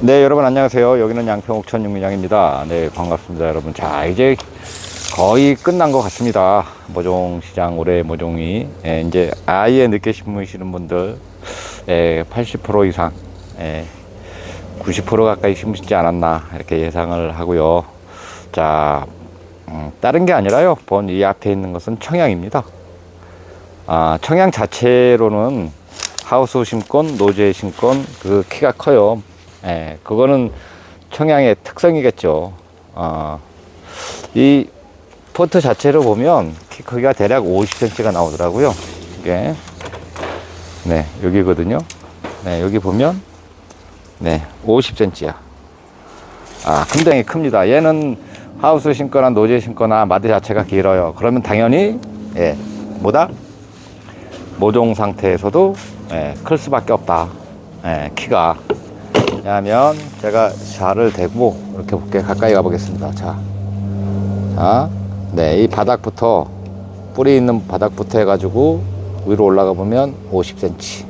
네, 여러분 안녕하세요. 여기는 양평옥천 육민양입니다. 네, 반갑습니다, 여러분. 자, 이제 거의 끝난 것 같습니다. 모종 시장 올해 모종이 이제 아예 늦게 심으시는 분들 80% 이상 90% 가까이 심으시지 않았나 이렇게 예상을 하고요. 자, 다른 게 아니라요. 본 이 앞에 있는 것은 청양입니다. 청양 자체로는 하우스 심건, 노제 심건 그 키가 커요. 그거는 청양의 특성이겠죠. 이 포트 자체로 보면 키 크기가 대략 50cm가 나오더라고요. 이게 네, 여기거든요. 네, 여기 보면 네, 50cm야. 굉장히 큽니다. 얘는 하우스 심거나 노제 심거나 마디 자체가 길어요. 그러면 당연히 뭐다? 모종 상태에서도 클 수밖에 없다. 키가. 왜냐하면 제가 샤를 대고 이렇게 볼게 가까이 가보겠습니다. 자, 네, 이 바닥부터 뿌리 있는 바닥부터 해가지고 위로 올라가 보면 50cm.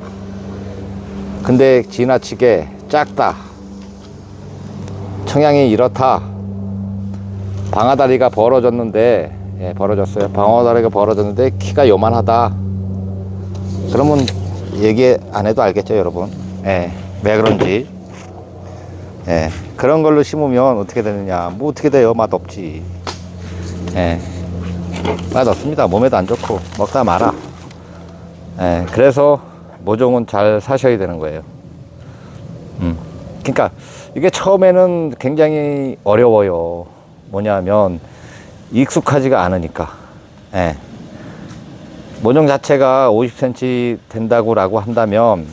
근데 지나치게 작다. 청양이 이렇다. 방아다리가 벌어졌는데, 벌어졌어요. 방아다리가 벌어졌는데 키가 요만하다. 그러면 얘기 안 해도 알겠죠, 여러분. 왜 그런지. 그런 걸로 심으면 어떻게 되느냐. 뭐 어떻게 돼요? 맛없지. 맛없습니다. 몸에도 안 좋고 먹다 말아. 그래서 모종은 잘 사셔야 되는 거예요. 그러니까 이게 처음에는 굉장히 어려워요. 뭐냐면 익숙하지가 않으니까. 모종 자체가 50cm 된다고 한다면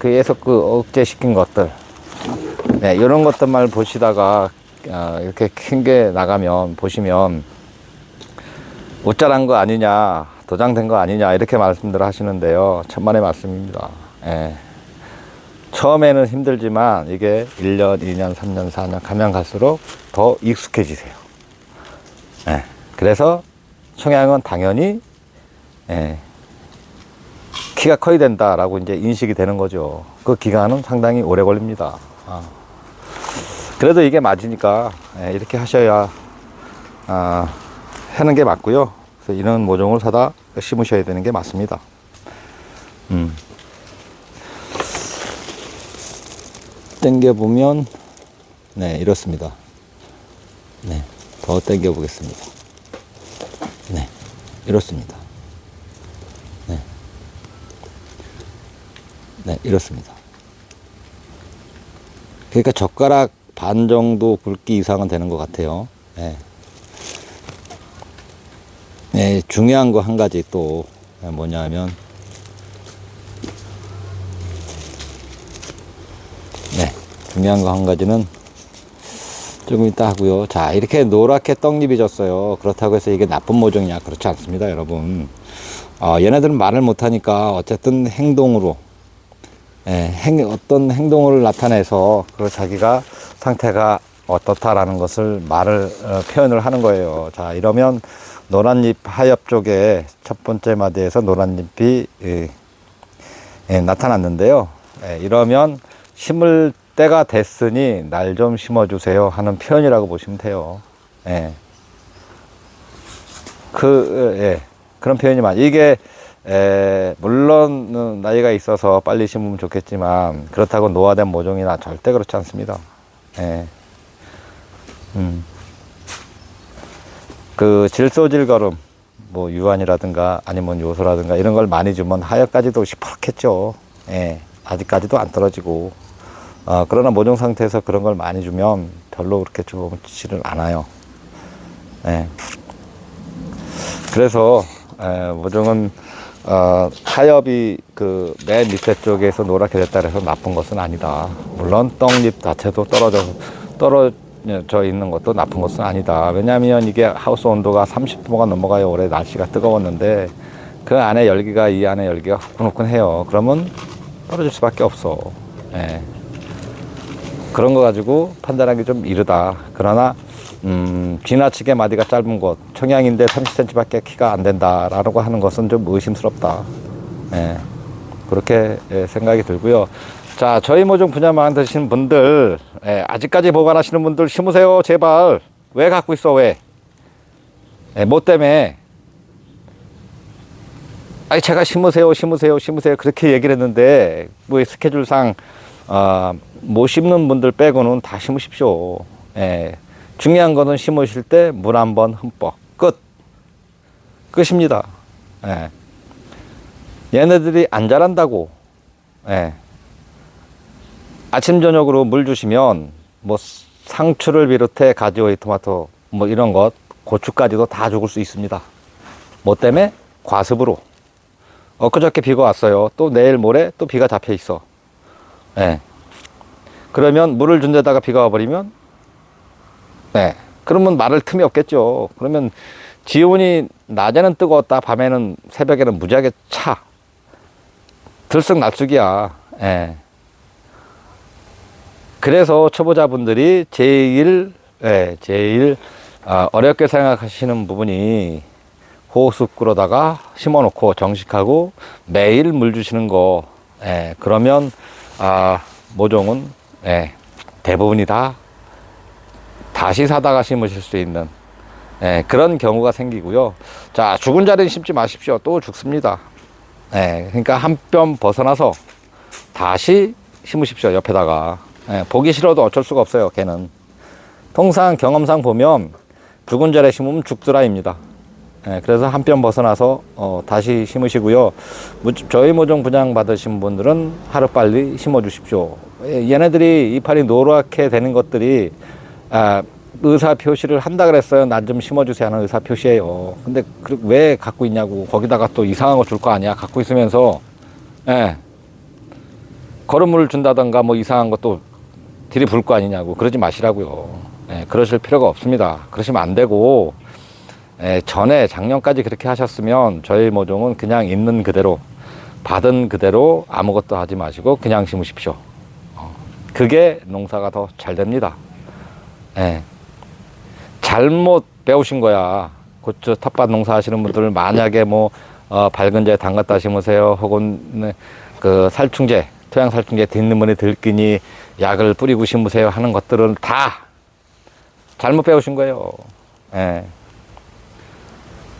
계속 그 억제시킨 것들, 이런 것들만 보시다가 이렇게 큰 게 나가면 보시면 옷자란 거 아니냐, 도장된 거 아니냐 이렇게 말씀들 하시는데요. 천만의 말씀입니다. 처음에는 힘들지만 이게 1년, 2년, 3년, 4년 가면 갈수록 더 익숙해지세요. 그래서 청양은 당연히 키가 커야 된다라고 이제 인식이 되는 거죠. 그 기간은 상당히 오래 걸립니다. 그래도 이게 맞으니까 이렇게 하셔야 하는 게 맞고요. 그래서 이런 모종을 사다 심으셔야 되는 게 맞습니다. 당겨 보면 네, 이렇습니다. 네, 더 당겨 보겠습니다. 네, 이렇습니다. 네, 이렇습니다. 그러니까 젓가락 반 정도 굵기 이상은 되는 것 같아요. 중요한 거 한 가지 또 뭐냐면 중요한 거 한 가지는 조금 이따 하고요. 자, 이렇게 노랗게 떡잎이 졌어요. 그렇다고 해서 이게 나쁜 모종이냐? 그렇지 않습니다, 여러분. 얘네들은 말을 못하니까 어쨌든 행동으로 어떤 행동을 나타내서 그 자기가 상태가 어떻다라는 것을 표현을 하는 거예요. 자, 이러면 노란잎 하엽 쪽에 첫 번째 마디에서 노란잎이 나타났는데요. 이러면 심을 때가 됐으니 날 좀 심어주세요 하는 표현이라고 보시면 돼요. 그런 표현이 이게 물론 나이가 있어서 빨리 심으면 좋겠지만 그렇다고 노화된 모종이나 절대 그렇지 않습니다. 그 질소질거름 뭐 유한이라든가 아니면 요소라든가 이런 걸 많이 주면 하엽까지도 시퍼렇겠죠. 아직까지도 안 떨어지고 그러나 모종 상태에서 그런 걸 많이 주면 별로 그렇게 좋지는 않아요. 그래서 모종은 하엽이 그 맨 밑에 쪽에서 노랗게 됐다 해서 나쁜 것은 아니다. 물론 떡잎 자체도 떨어져 있는 것도 나쁜 것은 아니다. 왜냐하면 이게 하우스 온도가 30도가 넘어가요. 올해 날씨가 뜨거웠는데 그 안에 열기가 이 안에 열기가 후끈후끈해요. 그러면 떨어질 수밖에 없어. 그런 거 가지고 판단하기 좀 이르다. 그러나 지나치게 마디가 짧은 곳, 청양인데 30cm 밖에 키가 안 된다라고 하는 것은 좀 의심스럽다. 그렇게 생각이 들고요. 자, 저희 모종 분야 만드신 분들, 아직까지 보관하시는 분들 심으세요, 제발. 왜 갖고 있어, 왜? 뭐 때문에? 아니, 제가 심으세요, 심으세요, 심으세요. 그렇게 얘기를 했는데, 뭐 스케줄상, 못 심는 분들 빼고는 다 심으십시오. 중요한 거는 심으실 때 물 한 번 흠뻑. 끝입니다. 얘네들이 안 자란다고. 아침 저녁으로 물 주시면 뭐 상추를 비롯해 가지오이 토마토 뭐 이런 것 고추까지도 다 죽을 수 있습니다. 뭐 때문에? 과습으로. 엊그저께 비가 왔어요. 또 내일 모레 또 비가 잡혀 있어. 그러면 물을 준 데다가 비가 와버리면 그러면 말을 틈이 없겠죠. 그러면 기온이 낮에는 뜨거웠다, 밤에는 새벽에는 무지하게 차. 들쑥날쑥이야. 그래서 초보자분들이 제일 어렵게 생각하시는 부분이 호수구로다가 심어놓고 정식하고 매일 물 주시는 거. 그러면 모종은 대부분이 다 다시 사다가 심으실 수 있는 그런 경우가 생기고요. 자, 죽은 자리는 심지 마십시오. 또 죽습니다. 그러니까 한 뼘 벗어나서 다시 심으십시오. 옆에다가. 보기 싫어도 어쩔 수가 없어요. 걔는 통상 경험상 보면 죽은 자리에 심으면 죽드라입니다. 그래서 한 뼘 벗어나서 다시 심으시고요. 저희 모종 분양 받으신 분들은 하루빨리 심어 주십시오. 얘네들이 이파리 노랗게 되는 것들이 의사 표시를 한다 그랬어요. 난 좀 심어주세요 하는 의사 표시예요. 근데 왜 갖고 있냐고. 거기다가 또 이상한 거 줄 거 아니야. 갖고 있으면서 거름물을 준다던가 뭐 이상한 것도 들이부을 거 아니냐고. 그러지 마시라고요. 그러실 필요가 없습니다. 그러시면 안 되고, 전에 작년까지 그렇게 하셨으면 저희 모종은 그냥 있는 그대로 받은 그대로 아무것도 하지 마시고 그냥 심으십시오. 그게 농사가 더 잘 됩니다. 잘못 배우신 거야. 고추 텃밭 농사 하시는 분들 만약에 뭐 밝은제 담갔다 심으세요, 혹은 그 살충제, 토양 살충제 뒷문에 들끼니 약을 뿌리고 심으세요 하는 것들은 다 잘못 배우신 거예요.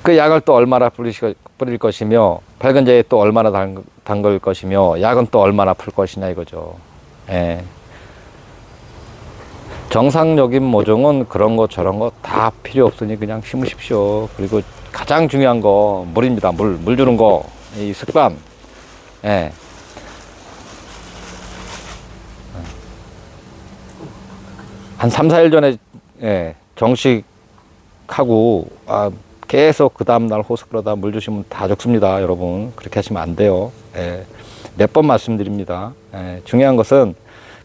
그 약을 또 얼마나 뿌릴 것이며, 밝은제에 또 얼마나 담글 것이며, 약은 또 얼마나 풀 것이냐 이거죠. 정상적인 모종은 그런 거 저런 거 다 필요 없으니 그냥 심으십시오. 그리고 가장 중요한 거 물입니다. 물 주는 거, 이 습관. 한 3, 4일 전에 정식하고 계속 그 다음날 호스크로다 물 주시면 다 죽습니다. 여러분 그렇게 하시면 안 돼요. 몇 번 말씀드립니다. 중요한 것은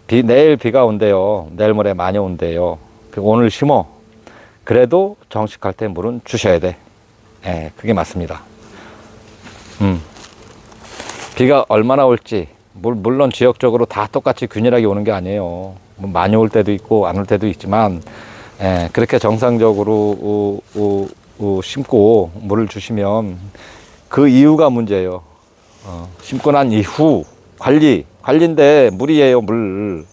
내일 비가 온대요. 내일 모레 많이 온대요. 오늘 심어. 그래도 정식할 때 물은 주셔야 돼. 그게 맞습니다. 비가 얼마나 올지, 물론 지역적으로 다 똑같이 균일하게 오는 게 아니에요. 많이 올 때도 있고 안 올 때도 있지만, 그렇게 정상적으로 심고 물을 주시면 그 이유가 문제예요. 심고 난 이후 관리인데 물이에요, 물.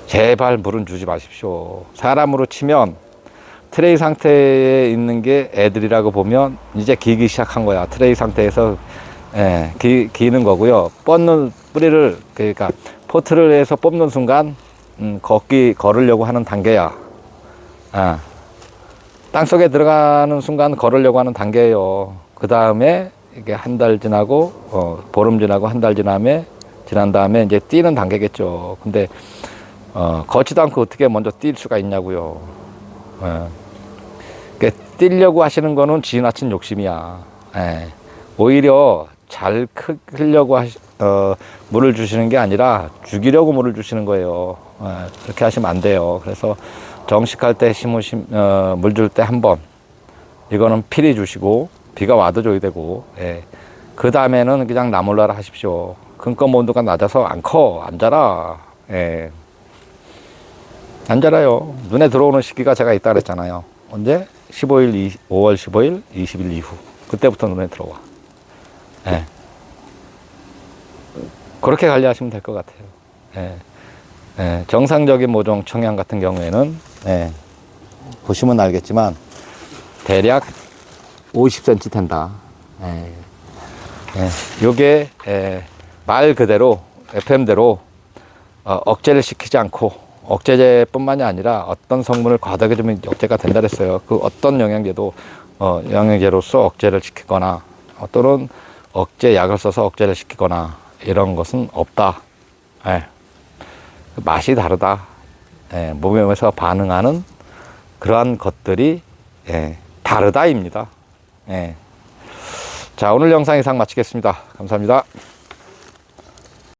제발 물은 주지 마십시오. 사람으로 치면 트레이 상태에 있는 게 애들이라고 보면 이제 기기 시작한 거야. 트레이 상태에서 기는 거고요. 뻗는 뿌리를, 그러니까 포트를 해서 뽑는 순간 걸으려고 하는 단계야. 땅속에 들어가는 순간 걸으려고 하는 단계예요. 그 다음에 이게 한 달 지나고 보름 지나고 한 달 지난 다음에 이제 뛰는 단계겠죠. 근데 걷지도 않고 어떻게 먼저 뛸 수가 있냐고요. 그러니까 뛰려고 하시는 거는 지나친 욕심이야. 오히려 잘 크려고 물을 주시는 게 아니라 죽이려고 물을 주시는 거예요. 그렇게 하시면 안 돼요. 그래서 정식할 때 물 줄 때 한 번, 이거는 필히 주시고 비가 와도 줘야 되고, 그 다음에는 그냥 나몰라라 하십시오. 근검 온도가 낮아서 안 자라. 안 자라요. 눈에 들어오는 시기가 제가 있다 그랬잖아요. 언제? 5월 15일, 20일 이후. 그때부터 눈에 들어와. 그렇게 관리하시면 될 것 같아요. 예. 예, 정상적인 모종 청양 같은 경우에는 예, 보시면 알겠지만 대략 50cm 된다. 예. 예, 요게 말 그대로 FM대로 억제를 시키지 않고 억제제뿐만이 아니라 어떤 성분을 과다하게 주면 억제가 된다 그랬어요. 그 어떤 영양제도 영양제로서 억제를 시키거나 또는 억제 약을 써서 억제를 시키거나 이런 것은 없다. 예. 맛이 다르다. 예, 몸에서 반응하는 그러한 것들이 다르다입니다. 자, 오늘 영상 이상 마치겠습니다. 감사합니다.